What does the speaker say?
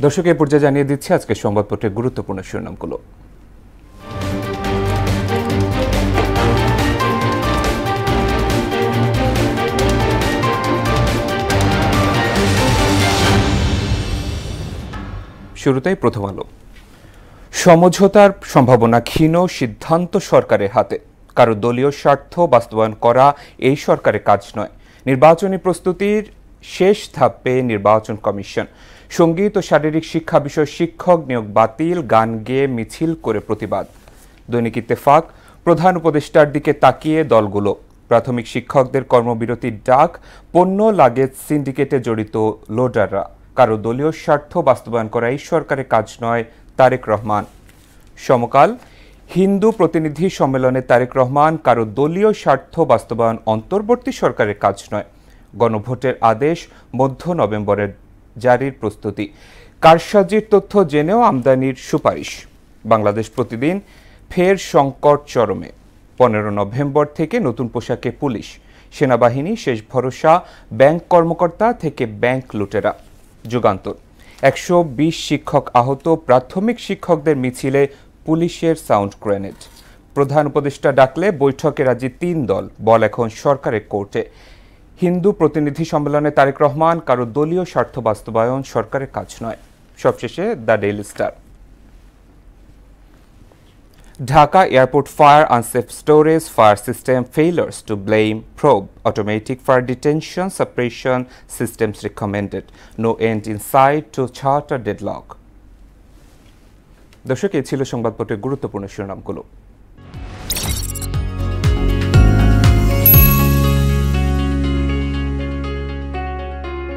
দর্শক এই পর্যায়ে জানিয়ে দিচ্ছি আজকে সংবাদপত্রের গুরুত্বপূর্ণ শিরোনামগুলো। শুরুতেই প্রথম আলো। সমঝোতার সম্ভাবনা ক্ষীণ, সিদ্ধান্ত সরকারের হাতে। কারো দলীয় স্বার্থ বাস্তবায়ন করা এই সরকারের কাজ নয়। নির্বাচনী প্রস্তুতির শেষ ধাপে নির্বাচন কমিশন। সঙ্গীত ও শারীরিক শিক্ষা বিষয় শিক্ষক নিয়োগ বাতিল, গান গেয়ে মিছিল করে প্রতিবাদ। দৈনিক ইত্তেফাক, প্রধান উপদেষ্টার দিকে তাকিয়ে দলগুলো। প্রাথমিক শিক্ষকদের কর্মবিরতির ডাক, পণ্য লাগেজ সিন্ডিকেটে জড়িত লোডাররা। কারো দলীয় স্বার্থ বাস্তবায়ন করা এই সরকারের কাজ নয়, তারেক রহমান। সমকাল, হিন্দু প্রতিনিধি সম্মেলনে তারেক রহমান, কারো দলীয় স্বার্থ বাস্তবায়ন অন্তর্বর্তী সরকারের কাজ নয়। গণভোটের আদেশ মধ্য নভেম্বরের জারির প্রস্তুতি। কারসাজির তথ্য জেনেও আমদানির সুপারিশ। বাংলাদেশ প্রতিদিন, ফের সংকট চরমে। 15 নভেম্বর থেকে নতুন পোশাকে পুলিশ। সেনাবাহিনী শেষ ভরসা, ব্যাংক কর্মকর্তা থেকে ব্যাংক লুটেরা। যুগান্তর, 120 শিক্ষক আহত, প্রাথমিক শিক্ষকদের মিছিলে পুলিশের সাউন্ড গ্রেনেড। প্রধান উপদেষ্টা ডাকলে বৈঠকে রাজি 3 দল, বল এখন সরকারের কোর্টে। হিন্দু প্রতিনিধি সম্মেলনে তারেক রহমান, কারো দলীয় স্বার্থ বাস্তবায়ন সরকারের কাজ নয়। সবশেষে the daily star. Dhaka airport fire, unsafe storage, fire system failures to blame, probe, automatic fire detention, suppression systems recommended, no end in sight to charter deadlock। দর্শক, এই ছিল সংবাদপত্রের গুরুত্বপূর্ণ শিরোনামগুলো।